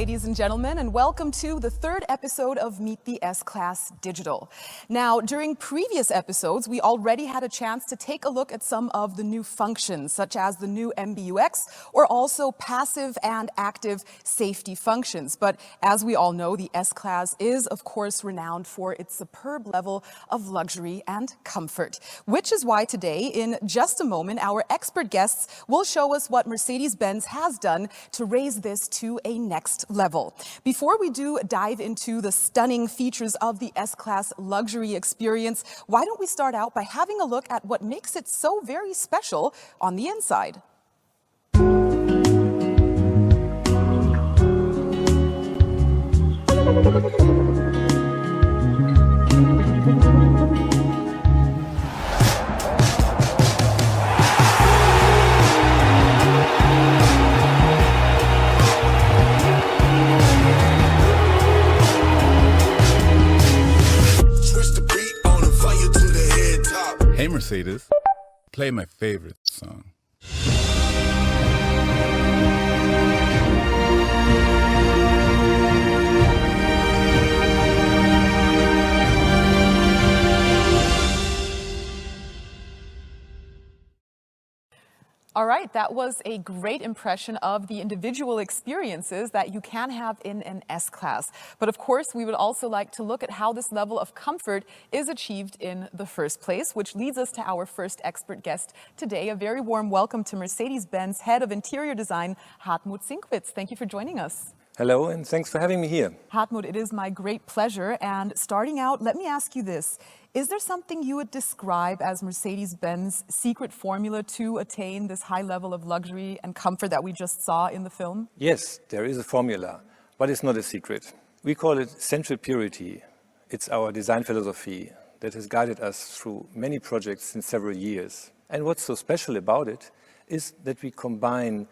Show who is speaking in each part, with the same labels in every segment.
Speaker 1: ladies and gentlemen, and welcome to the third episode of Meet the S-Class Digital. Now, during previous episodes, we already had a chance to take a look at some of the new functions, such as the new MBUX, or also passive and active safety functions. But as we all know, the S-Class is, of course, renowned for its superb level of luxury and comfort, which is why today, in just a moment, our expert guests will show us what Mercedes-Benz has done to raise this to a next level. Before we do dive into the stunning features of the S-Class luxury experience, why don't we start out by having a look at what makes it so very special on the inside.
Speaker 2: Hey Mercedes, play my favorite song.
Speaker 1: All right, that was a great impression of the individual experiences that you can have in an S-Class. But of course, we would also like to look at how this level of comfort is achieved in the first place, which leads us to our first expert guest today. A very warm welcome to Mercedes-Benz Head of Interior Design, Hartmut Sinkwitz. Thank you for joining us.
Speaker 3: Hello, and thanks for having me here.
Speaker 1: Hartmut, it is my great pleasure. And starting out, let me ask you this. Is there something you would describe as Mercedes-Benz's secret formula to attain this high level of luxury and comfort that we just saw in the film?
Speaker 3: Yes, there is a formula, but it's not a secret. We call it central purity. It's our design philosophy that has guided us through many projects in several years. And what's so special about it is that we combine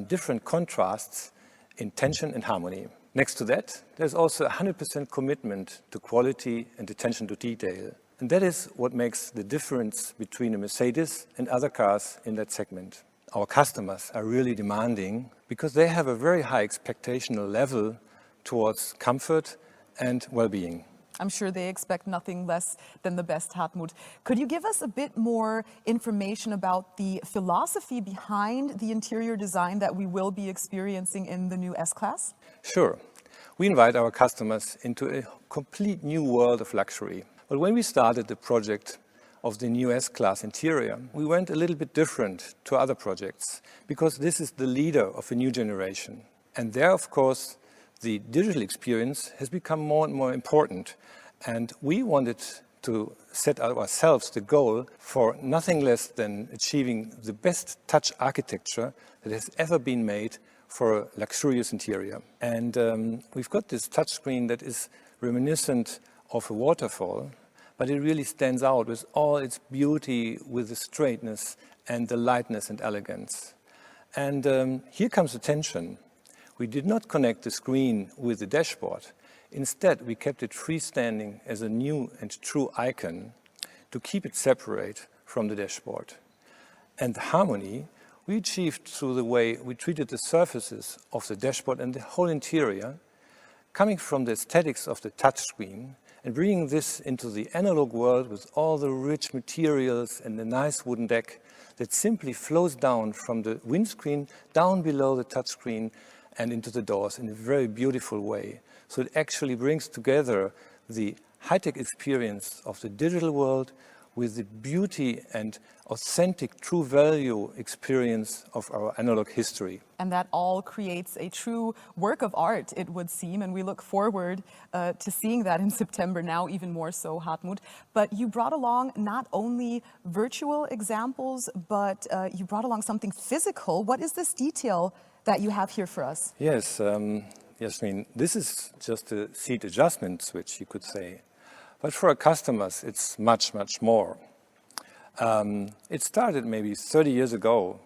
Speaker 3: different contrasts in tension and harmony. Next to that, there's also 100% commitment to quality and attention to detail. And that is what makes the difference between a Mercedes and other cars in that segment. Our customers are really demanding because they have a very high expectational level towards comfort and well-being.
Speaker 1: I'm sure they expect nothing less than the best, Hartmut. Could you give us a bit more information about the philosophy behind the interior design that we will be experiencing in the new S-Class?
Speaker 3: Sure. We invite our customers into a complete new world of luxury. But when we started the project of the new S-Class interior, we went a little bit different to other projects because this is the leader of a new generation. And there, of course, the digital experience has become more and more important. And we wanted to set ourselves the goal for nothing less than achieving the best touch architecture that has ever been made for a luxurious interior. And we've got this touchscreen that is reminiscent of a waterfall, but it really stands out with all its beauty, with the straightness and the lightness and elegance. And here comes the tension. We did not connect the screen with the dashboard. Instead, we kept it freestanding as a new and true icon to keep it separate from the dashboard. And the harmony we achieved through the way we treated the surfaces of the dashboard and the whole interior, coming from the aesthetics of the touchscreen and bringing this into the analog world with all the rich materials and the nice wooden deck that simply flows down from the windscreen down below the touchscreen and into the doors in a very beautiful way. So it actually brings together the high-tech experience of the digital world with the beauty and authentic true value experience of our analog history.
Speaker 1: And that all creates a true work of art, it would seem, and we look forward to seeing that in September, now even more so, Hartmut. But you brought along not only virtual examples, but you brought along something physical. What is this detail that you have here for us?
Speaker 3: Yes, Yasmin, this is just a seat adjustment switch, you could say. But for our customers, it's much, much more. It started maybe 30 years ago,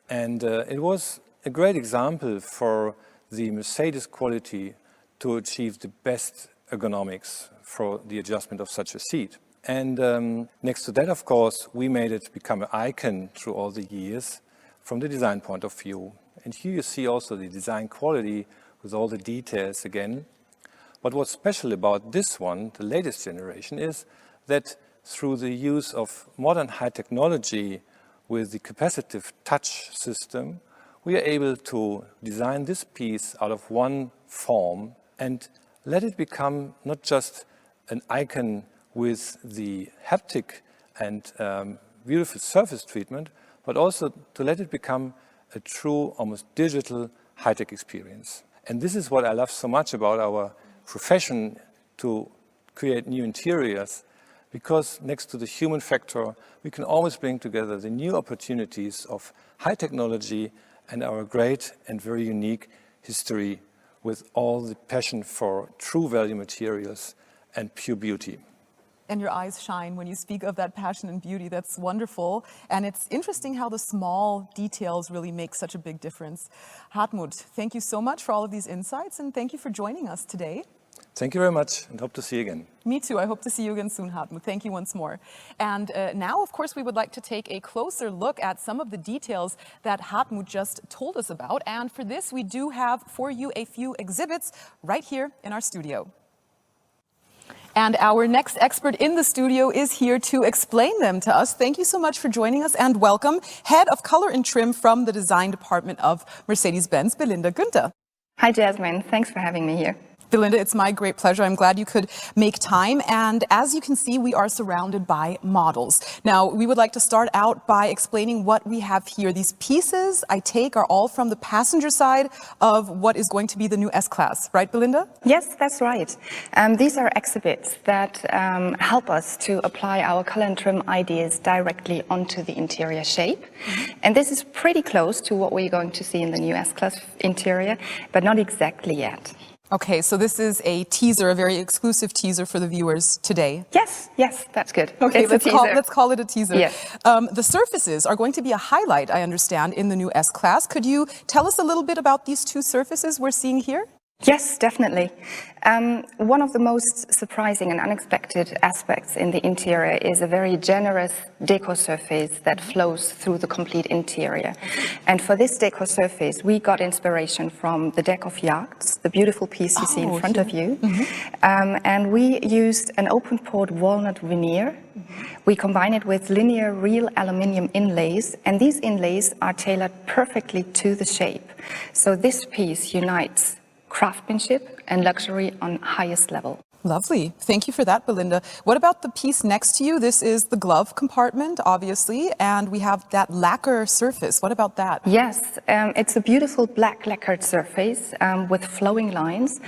Speaker 3: and it was a great example for the Mercedes quality to achieve the best ergonomics for the adjustment of such a seat. And next to that, of course, we made it become an icon through all the years from the design point of view. And here you see also the design quality with all the details again. But what's special about this one, the latest generation, is that through the use of modern high technology with the capacitive touch system, we are able to design this piece out of one form and let it become not just an icon with the haptic and beautiful surface treatment, but also to let it become a true, almost digital high-tech experience. And this is what I love so much about our profession, to create new interiors, because next to the human factor, we can always bring together the new opportunities of high technology and our great and very unique history with all the passion for true value materials and pure beauty.
Speaker 1: And your eyes shine when you speak of that passion and beauty. That's wonderful. And it's interesting how the small details really make such a big difference. Hartmut, thank you so much for all of these insights, and thank you for joining us today.
Speaker 3: Thank you very much, and hope to see you again.
Speaker 1: Me too. I hope to see you again soon, Hartmut. Thank you once more. And now, of course, we would like to take a closer look at some of the details that Hartmut just told us about. And for this, we do have for you a few exhibits right here in our studio. And our next expert in the studio is here to explain them to us. Thank you so much for joining us, and welcome, Head of Color and Trim from the Design Department of Mercedes-Benz, Belinda Günther.
Speaker 4: Hi, Jasmine. Thanks for having me here.
Speaker 1: Belinda, it's my great pleasure. I'm glad you could make time. And as you can see, we are surrounded by models. Now, we would like to start out by explaining what we have here. These pieces, I take, are all from the passenger side of what is going to be the new S-Class. Right, Belinda?
Speaker 4: Yes, that's right. These are exhibits that help us to apply our color and trim ideas directly onto the interior shape. And this is pretty close to what we're going to see in the new S-Class interior, but not exactly yet.
Speaker 1: Okay, so this is a teaser, a very exclusive teaser for the viewers today.
Speaker 4: Yes, that's good.
Speaker 1: Okay, let's call it a teaser.
Speaker 4: Yes.
Speaker 1: The surfaces are going to be a highlight, I understand, in the new S-Class. Could you tell us a little bit about these two surfaces we're seeing here?
Speaker 4: Yes, definitely. One of the most surprising and unexpected aspects in the interior is a very generous deco surface that flows through the complete interior. And for this deco surface, we got inspiration from the deck of yachts, the beautiful piece you see in front of you. And we used an open-pored walnut veneer. We combine it with linear real aluminium inlays, and these inlays are tailored perfectly to the shape. So this piece unites craftsmanship and luxury on highest level.
Speaker 1: Lovely. Thank you for that, Belinda. What about the piece next to you? This is the glove compartment, obviously, and we have that lacquer surface. What about that?
Speaker 4: Yes, it's a beautiful black lacquered surface with flowing lines.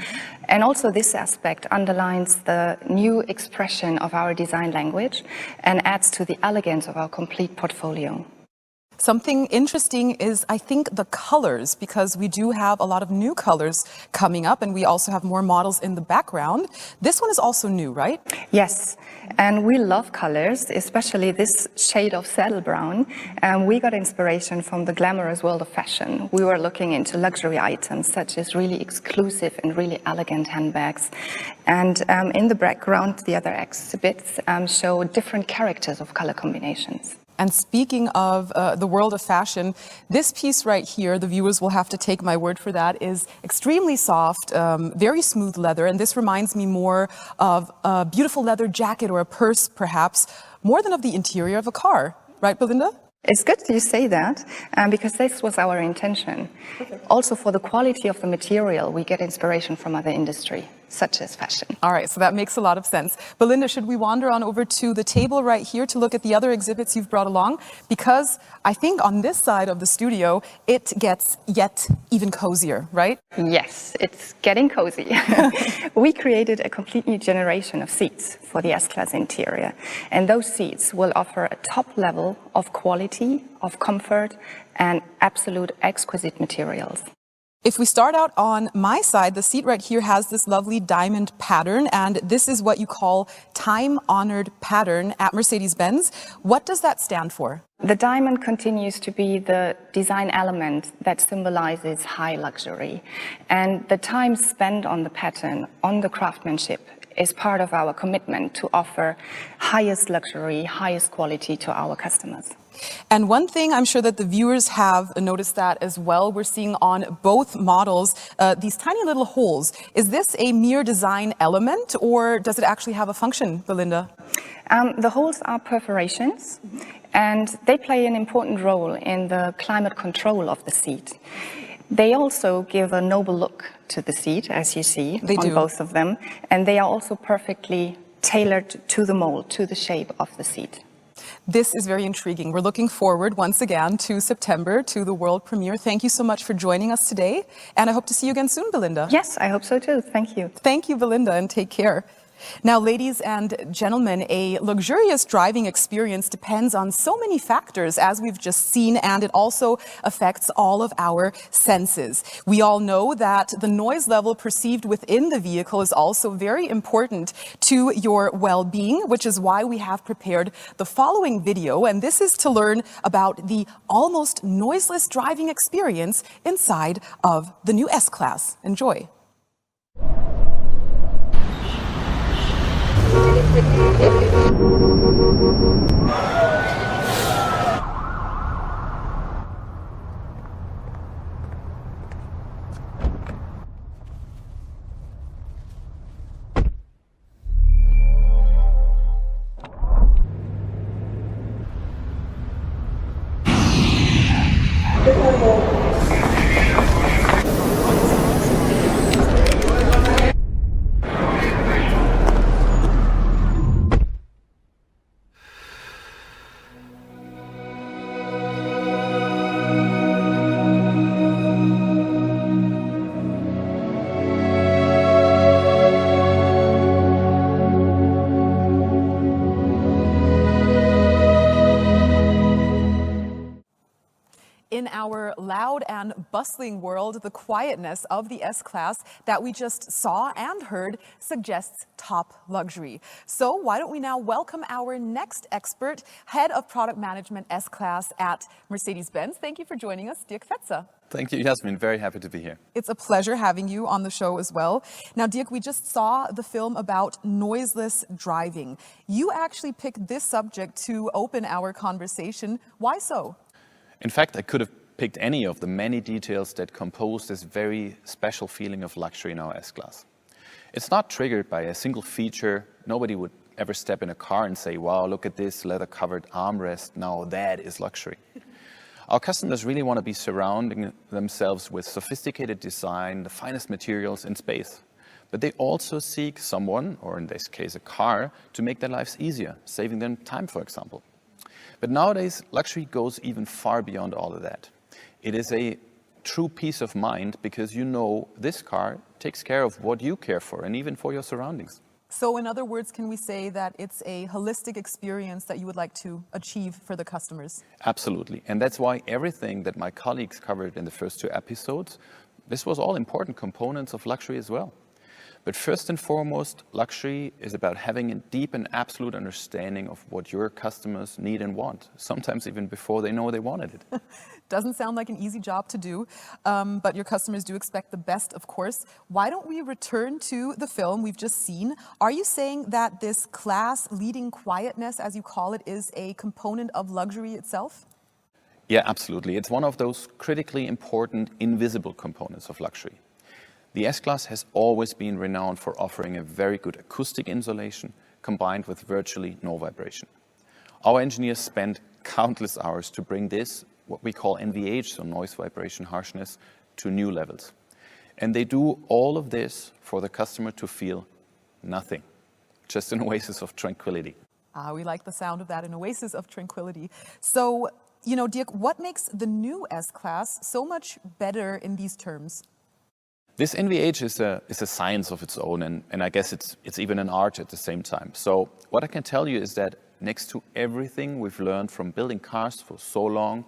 Speaker 4: And also this aspect underlines the new expression of our design language and adds to the elegance of our complete portfolio.
Speaker 1: Something interesting is, I think, the colors, because we do have a lot of new colors coming up, and we also have more models in the background. This one is also new, right?
Speaker 4: Yes, and we love colors, especially this shade of saddle brown. We got inspiration from the glamorous world of fashion. We were looking into luxury items such as really exclusive and really elegant handbags. And in the background, the other exhibits show different characters of color combinations.
Speaker 1: And speaking of the world of fashion, this piece right here, the viewers will have to take my word for that, is extremely soft, very smooth leather. And this reminds me more of a beautiful leather jacket or a purse, perhaps, more than of the interior of a car. Right, Belinda?
Speaker 4: It's good you say that, because this was our intention. Also, for the quality of the material, we get inspiration from other industry, such as fashion.
Speaker 1: All right, so that makes a lot of sense. Belinda, should we wander on over to the table right here to look at the other exhibits you've brought along? Because I think on this side of the studio, it gets yet even cozier, right?
Speaker 4: Yes, it's getting cozy. We created a complete new generation of seats for the S-Class interior. And those seats will offer a top level of quality, of comfort, and absolute exquisite materials.
Speaker 1: If we start out on my side, the seat right here has this lovely diamond pattern, and this is what you call time-honored pattern at Mercedes-Benz. What does that stand for?
Speaker 4: The diamond continues to be the design element that symbolizes high luxury. And the time spent on the pattern, on the craftsmanship, is part of our commitment to offer highest luxury, highest quality to our customers.
Speaker 1: And one thing I'm sure that the viewers have noticed that as well, we're seeing on both models these tiny little holes. Is this a mere design element, or does it actually have a function, Belinda?
Speaker 4: The holes are perforations, and they play an important role in the climate control of the seat. They also give a noble look to the seat, as you see on both of them, and they are also perfectly tailored to the mold, to the shape of the seat.
Speaker 1: This is very intriguing. We're looking forward once again to September, to the world premiere. Thank you so much for joining us today, and I hope to see you again soon, Belinda.
Speaker 4: Yes, I hope so too. Thank you.
Speaker 1: Thank you, Belinda, and take care. Now, ladies and gentlemen, a luxurious driving experience depends on so many factors, as we've just seen, and it also affects all of our senses. We all know that the noise level perceived within the vehicle is also very important to your well-being, which is why we have prepared the following video, and this is to learn about the almost noiseless driving experience inside of the new S-Class. Enjoy. In our loud and bustling world, the quietness of the S-Class that we just saw and heard suggests top luxury. So why don't we now welcome our next expert, Head of Product Management S-Class at Mercedes-Benz. Thank you for joining us, Dirk Fetzer.
Speaker 5: Thank you, Yasmin. Very happy to be here.
Speaker 1: It's a pleasure having you on the show as well. Now, Dirk, we just saw the film about noiseless driving. You actually picked this subject to open our conversation. Why so?
Speaker 5: In fact, I could have picked any of the many details that compose this very special feeling of luxury in our S-Class. It's not triggered by a single feature. Nobody would ever step in a car and say, wow, look at this leather-covered armrest. Now that is luxury. Our customers really want to be surrounding themselves with sophisticated design, the finest materials and space. But they also seek someone, or in this case a car, to make their lives easier, saving them time, for example. But nowadays, luxury goes even far beyond all of that. It is a true peace of mind because you know this car takes care of what you care for and even for your surroundings.
Speaker 1: So in other words, can we say that it's a holistic experience that you would like to achieve for the customers?
Speaker 5: Absolutely. And that's why everything that my colleagues covered in the first two episodes, this was all important components of luxury as well. But first and foremost, luxury is about having a deep and absolute understanding of what your customers need and want, sometimes even before they know they wanted it.
Speaker 1: Doesn't sound like an easy job to do, but your customers do expect the best, of course. Why don't we return to the film we've just seen? Are you saying that this class-leading quietness, as you call it, is a component of luxury itself?
Speaker 5: Yeah, absolutely. It's one of those critically important invisible components of luxury. The S-Class has always been renowned for offering a very good acoustic insulation combined with virtually no vibration. Our engineers spent countless hours to bring this, what we call NVH, so noise, vibration, harshness, to new levels. And they do all of this for the customer to feel nothing, just an oasis of tranquility.
Speaker 1: We like the sound of that, an oasis of tranquility. So, you know, Dirk, what makes the new S-Class so much better in these terms?
Speaker 5: This NVH is a science of its own, and I guess it's even an art at the same time. So what I can tell you is that next to everything we've learned from building cars for so long,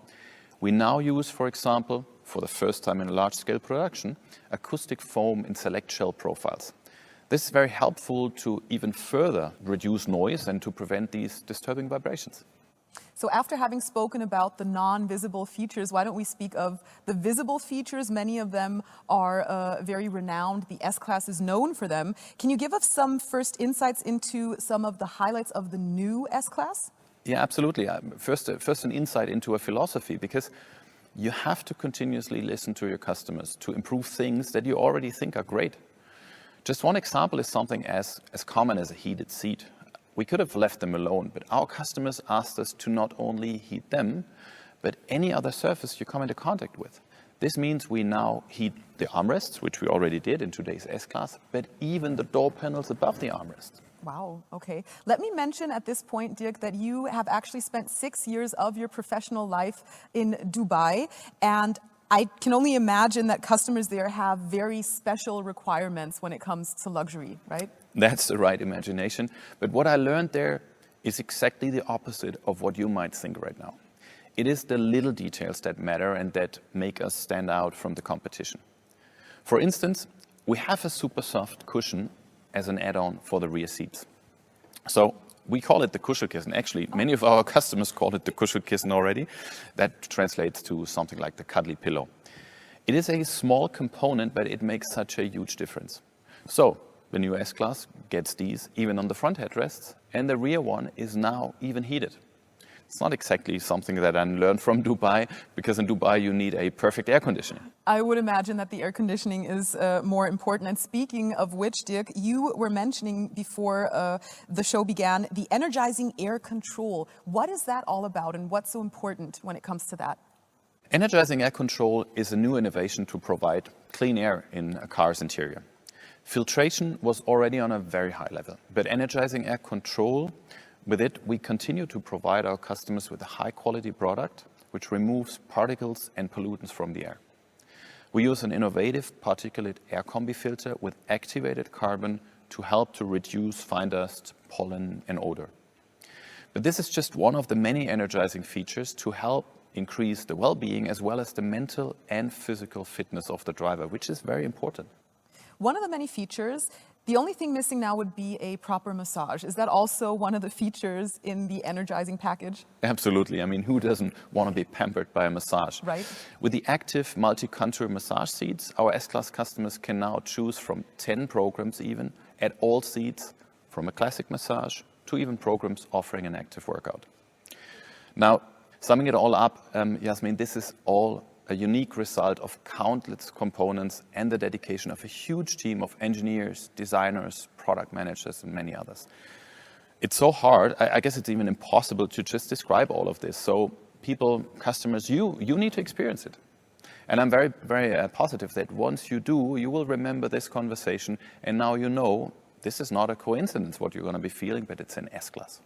Speaker 5: we now use, for example, for the first time in large-scale production, acoustic foam in select shell profiles. This is very helpful to even further reduce noise and to prevent these disturbing vibrations.
Speaker 1: So after having spoken about the non-visible features, why don't we speak of the visible features? Many of them are very renowned. The S-Class is known for them. Can you give us some first insights into some of the highlights of the new S-Class?
Speaker 5: Yeah, absolutely. First an insight into a philosophy, because you have to continuously listen to your customers to improve things that you already think are great. Just one example is something as common as a heated seat. We could have left them alone, but our customers asked us to not only heat them, but any other surface you come into contact with. This means we now heat the armrests, which we already did in today's S-Class, but even the door panels above the armrests.
Speaker 1: Wow, okay. Let me mention at this point, Dirk, that you have actually spent 6 years of your professional life in Dubai, and I can only imagine that customers there have very special requirements when it comes to luxury, right?
Speaker 5: That's the right imagination. But what I learned there is exactly the opposite of what you might think right now. It is the little details that matter and that make us stand out from the competition. For instance, we have a super soft cushion as an add-on for the rear seats. So we call it the Kuschelkissen. Actually, many of our customers call it the Kuschelkissen already. That translates to something like the cuddly pillow. It is a small component, but it makes such a huge difference. So the new S-Class gets these even on the front headrests, and the rear one is now even heated. It's not exactly something that I learned from Dubai, because in Dubai you need a perfect air conditioning.
Speaker 1: I would imagine that the air conditioning is more important. And speaking of which, Dirk, you were mentioning before the show began, the energizing air control. What is that all about, and what's so important when it comes to that?
Speaker 5: Energizing air control is a new innovation to provide clean air in a car's interior. Filtration was already on a very high level, but energizing air control, with it, we continue to provide our customers with a high-quality product which removes particles and pollutants from the air. We use an innovative particulate air combi filter with activated carbon to help to reduce fine dust, pollen, and odor. But this is just one of the many energizing features to help increase the well-being as well as the mental and physical fitness of the driver, which is very important.
Speaker 1: One of the many features, the only thing missing now would be a proper massage. Is that also one of the features in the energizing package?
Speaker 5: Absolutely. I mean, who doesn't want to be pampered by a massage?
Speaker 1: Right.
Speaker 5: With the active multi-contour massage seats, our S-Class customers can now choose from 10 programs even at all seats, from a classic massage to even programs offering an active workout. Now, summing it all up, Yasmin, this is all a unique result of countless components and the dedication of a huge team of engineers, designers, product managers, and many others. It's so hard, I guess it's even impossible to just describe all of this. So people, customers, you need to experience it. And I'm very, very positive that once you do, you will remember this conversation, and now you know this is not a coincidence what you're going to be feeling, but it's an S-Class.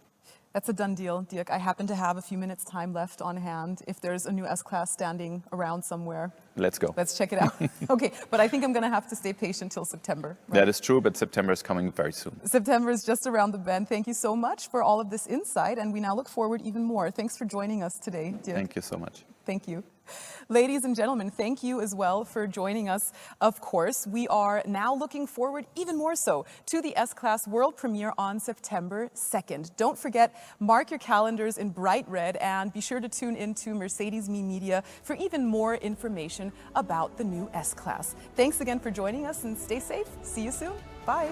Speaker 1: That's a done deal, Dirk. I happen to have a few minutes time left on hand. If there's a new S-Class standing around somewhere,
Speaker 5: let's go.
Speaker 1: Let's check it out. Okay, but I think I'm going to have to stay patient till September. Right?
Speaker 5: That is true, but September is coming very soon.
Speaker 1: September is just around the bend. Thank you so much for all of this insight, and we now look forward even more. Thanks for joining us today, Dirk.
Speaker 5: Thank you so much.
Speaker 1: Thank you. Ladies and gentlemen, thank you as well for joining us. Of course, we are now looking forward even more so to the S-Class world premiere on September 2nd. Don't forget, mark your calendars in bright red and be sure to tune into Mercedes Me Media for even more information about the new S-Class. Thanks again for joining us and stay safe. See you soon. Bye.